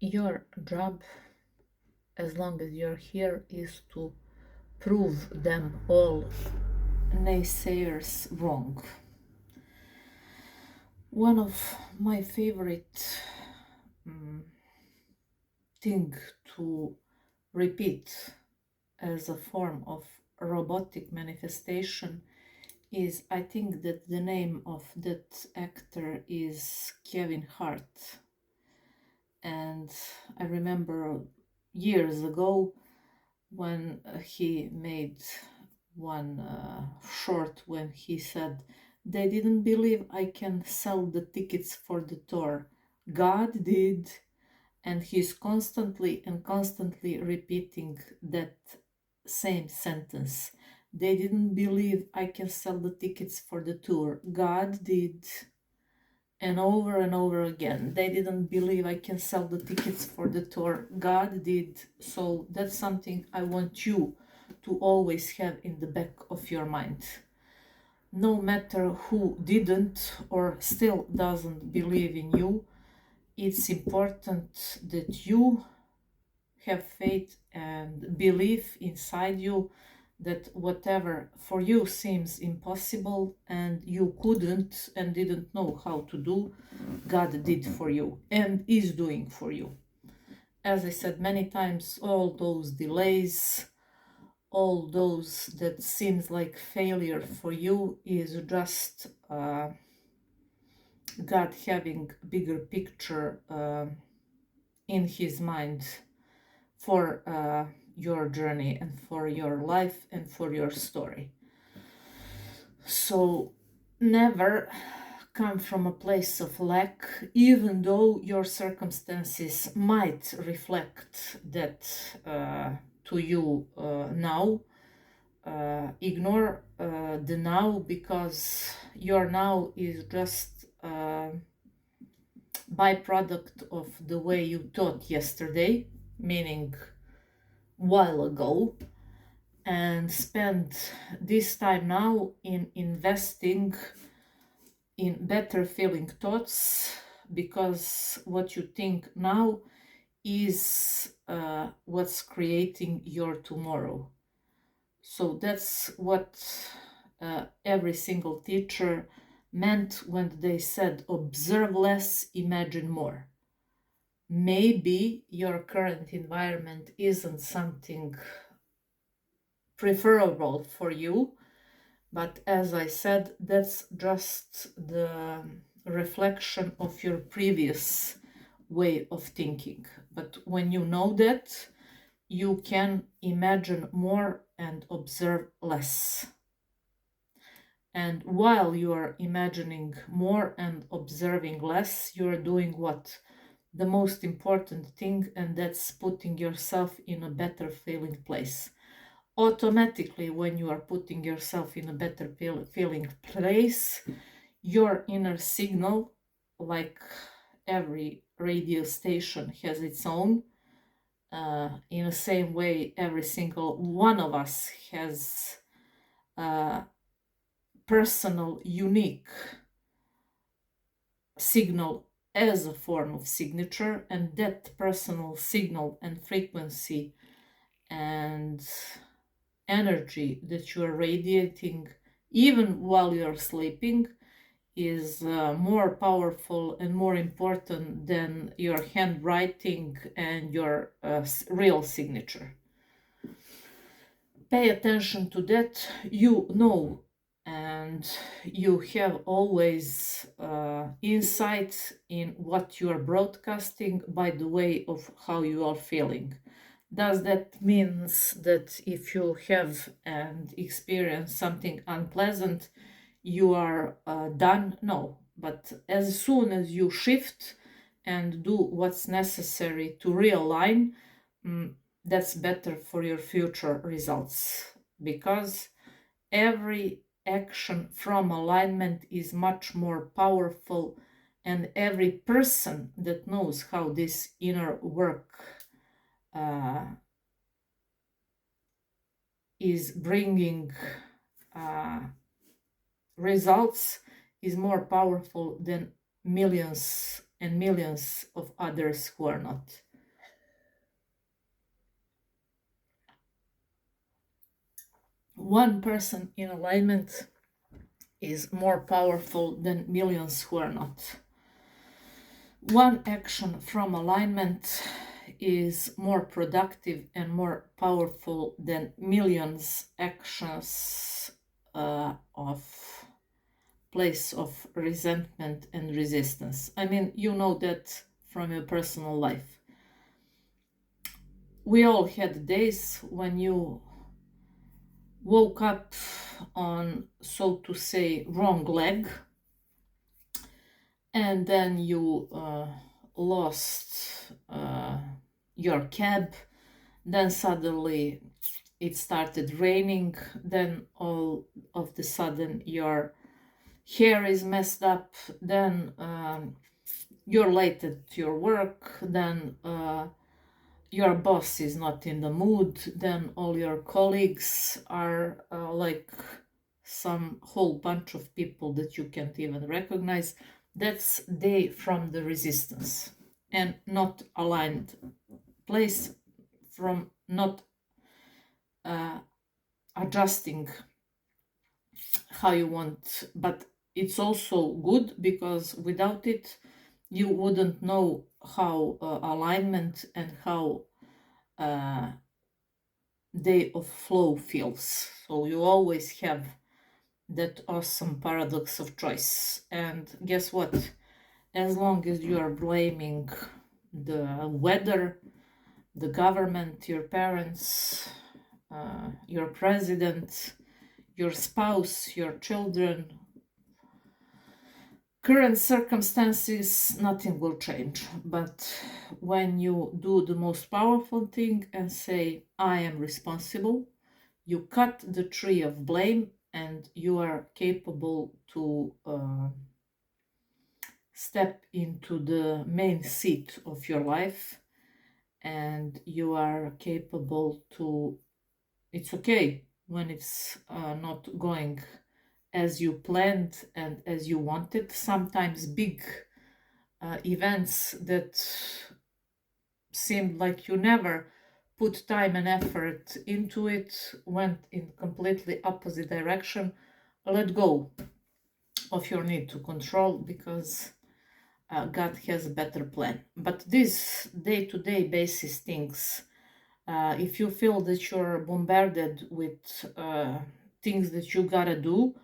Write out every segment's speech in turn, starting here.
Your job, as long as you're here, is to prove them all naysayers wrong. One of my favorite thing to repeat as a form of robotic manifestation is, I think that the name of that actor is Kevin Hart. And I remember years ago when he made one short when he said, "They didn't believe I can sell the tickets for the tour. God did." And he's constantly and constantly repeating that same sentence. They didn't believe I can sell the tickets for the tour. God did. And over again. They didn't believe I can sell the tickets for the tour. God did. So that's something I want you to always have in the back of your mind. No matter who didn't or still doesn't believe in you, it's important that you have faith and belief inside you that whatever for you seems impossible and you couldn't and didn't know how to do, God did for you and is doing for you. As I said many times, all those delays, all those that seems like failure for you is just God having a bigger picture in his mind for your journey and for your life and for your story. So never come from a place of lack, even though your circumstances might reflect that to you now. Ignore the now, because your now is just byproduct of the way you thought yesterday, meaning while ago, and spend this time now in investing in better feeling thoughts, because what you think now is what's creating your tomorrow. So that's what every single teacher meant when they said observe less, imagine more. Maybe your current environment isn't something preferable for you, but as I said, that's just the reflection of your previous way of thinking. But when you know that, you can imagine more and observe less. And while you are imagining more and observing less, you are doing what? The most important thing, and that's putting yourself in a better feeling place. Automatically, when you are putting yourself in a better feeling place, your inner signal, like every radio station has its own, in the same way every single one of us has a personal unique signal as a form of signature, and that personal signal and frequency and energy that you are radiating even while you're sleeping is more powerful and more important than your handwriting and your real signature. Pay attention to that. You know, and you have always insight in what you are broadcasting by the way of how you are feeling. Does that means that if you have and experience something unpleasant, you are done? No. But as soon as you shift and do what's necessary to realign, that's better for your future results, because every action from alignment is much more powerful, and every person that knows how this inner work is bringing results is more powerful than millions and millions of others who are not. One person in alignment is more powerful than millions who are not. One action from alignment is more productive and more powerful than millions actions of place of resentment and resistance. I mean, you know that from your personal life. We all had days when you woke up on, so to say, wrong leg, and then you lost your cab, then suddenly it started raining, then all of the sudden your hair is messed up, then you're late at your work, then your boss is not in the mood, then all your colleagues are like some whole bunch of people that you can't even recognize. That's day from the resistance and not aligned place, from not uh, adjusting how you want. But it's also good because without it you wouldn't know how alignment and how uh, day of flow feels. So you always have that awesome paradox of choice. And guess what? As long as you are blaming the weather, the government, your parents, your president, your spouse, your children, current circumstances, nothing will change. But when you do the most powerful thing and say, I am responsible, you cut the tree of blame and you are capable to step into the main seat of your life, and you are capable to, it's okay when it's not going as you planned and as you wanted. Sometimes big events that seemed like you never put time and effort into it went in completely opposite direction. Let go of your need to control because God has a better plan. But these day-to-day basis things, if you feel that you're bombarded with things that you gotta do,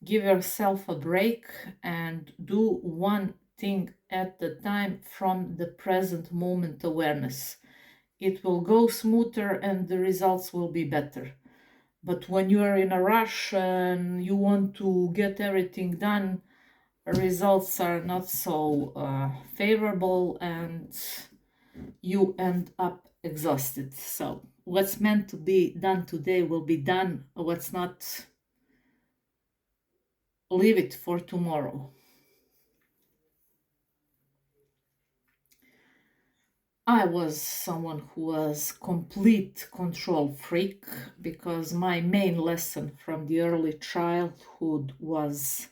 give yourself a break and do one thing at a time from the present moment awareness. It will go smoother and the results will be better. But when you are in a rush and you want to get everything done, results are not so favorable and you end up exhausted. So, what's meant to be done today will be done. What's not, leave it for tomorrow. I was someone who was complete control freak because my main lesson from the early childhood was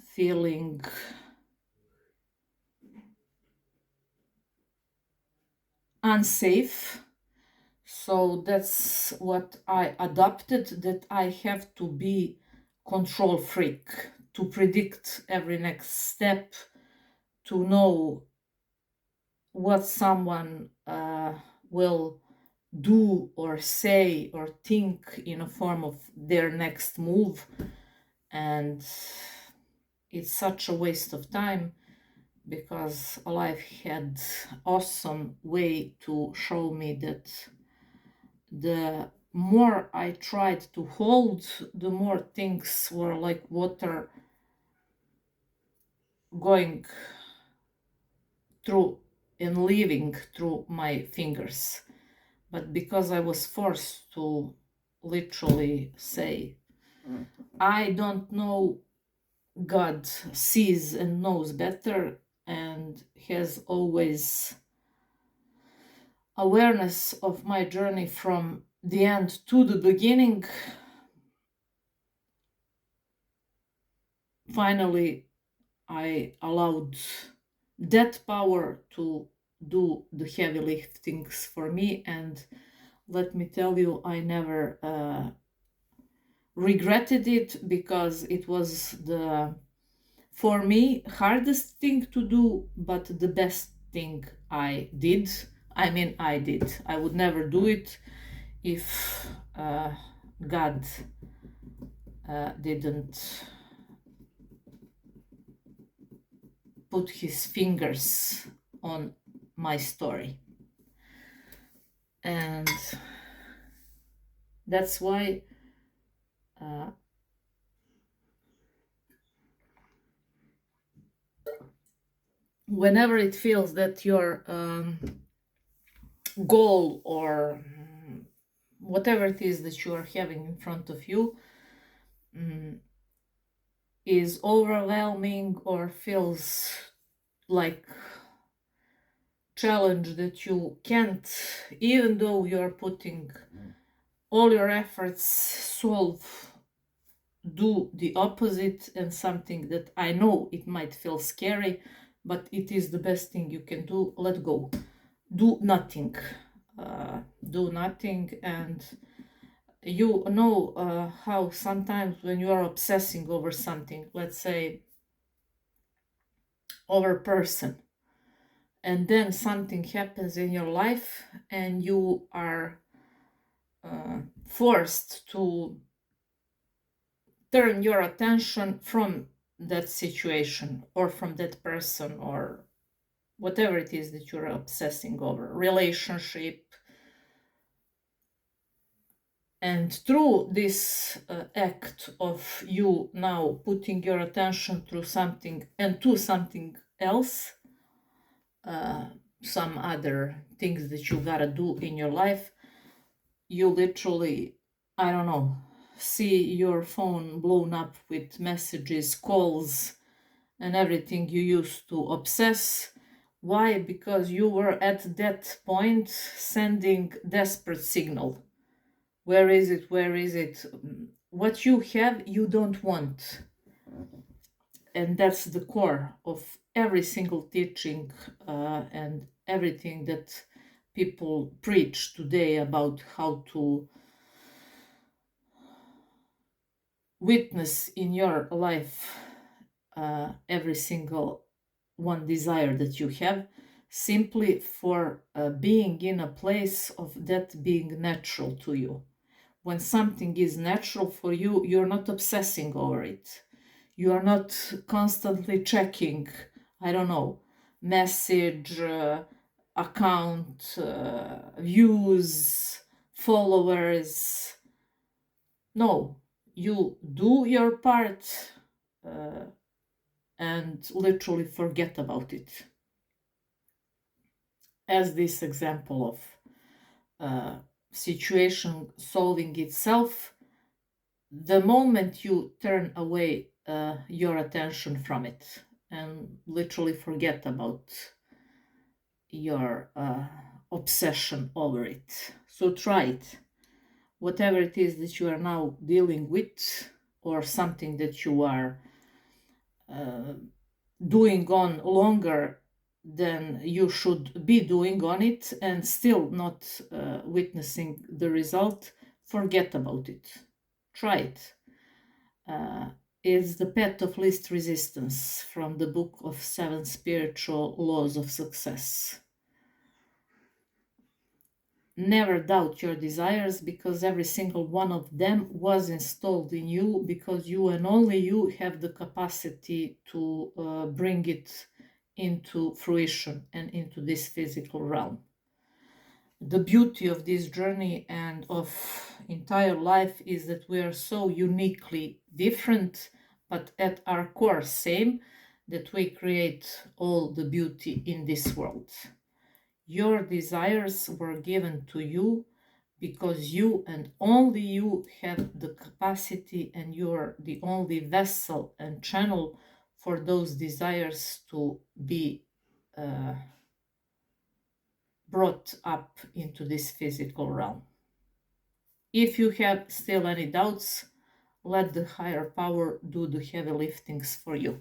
feeling unsafe. So that's what I adopted, that I have to be control freak, to predict every next step, to know what someone will do or say or think in a form of their next move. And it's such a waste of time because life had awesome way to show me that the more I tried to hold, the more things were like water going through and leaving through my fingers. But because I was forced to literally say, I don't know, God sees and knows better and has always awareness of my journey from the end to the beginning. Finally, I allowed that power to do the heavy liftings for me, and let me tell you, I never regretted it, because it was the, for me, hardest thing to do, but the best thing I did. I mean, I did. I would never do it if God didn't put his fingers on my story. And that's why uh, whenever it feels that your goal, or whatever it is that you are having in front of you, is overwhelming, or feels like challenge that you can't, even though you're putting all your efforts, solve, do the opposite, and something that I know it might feel scary, but it is the best thing you can do. Let go. Do nothing. Do nothing. And you know how sometimes when you are obsessing over something, let's say over a person, and then something happens in your life and you are forced to turn your attention from that situation, or from that person, or whatever it is that you're obsessing over, relationship. And through this act of you now putting your attention through something and to something else, some other things that you gotta do in your life, you literally, I don't know, see your phone blown up with messages, calls, and everything you used to obsess. Why? Because you were at that point sending desperate signal. Where is it? Where is it? What you have, you don't want. And that's the core of every single teaching and everything that people preach today about how to witness in your life every single one desire that you have, simply for being in a place of that being natural to you. When something is natural for you, you're not obsessing over it. You are not constantly checking, I don't know, message, account, views, followers. No, you do your part and literally forget about it. As this example of situation solving itself, the moment you turn away your attention from it and literally forget about your obsession over it. So try it. Whatever it is that you are now dealing with, or something that you are doing on longer than you should be doing on it, and still not witnessing the result, forget about it. Try it. Is the path of least resistance, from the book of Seven Spiritual Laws of Success. Never doubt your desires, because every single one of them was installed in you, because you and only you have the capacity to bring it into fruition and into this physical realm. The beauty of this journey and of entire life is that we are so uniquely different, but at our core same, that we create all the beauty in this world. Your desires were given to you because you and only you have the capacity, and you're the only vessel and channel for those desires to be brought up into this physical realm. If you have still any doubts, let the higher power do the heavy liftings for you.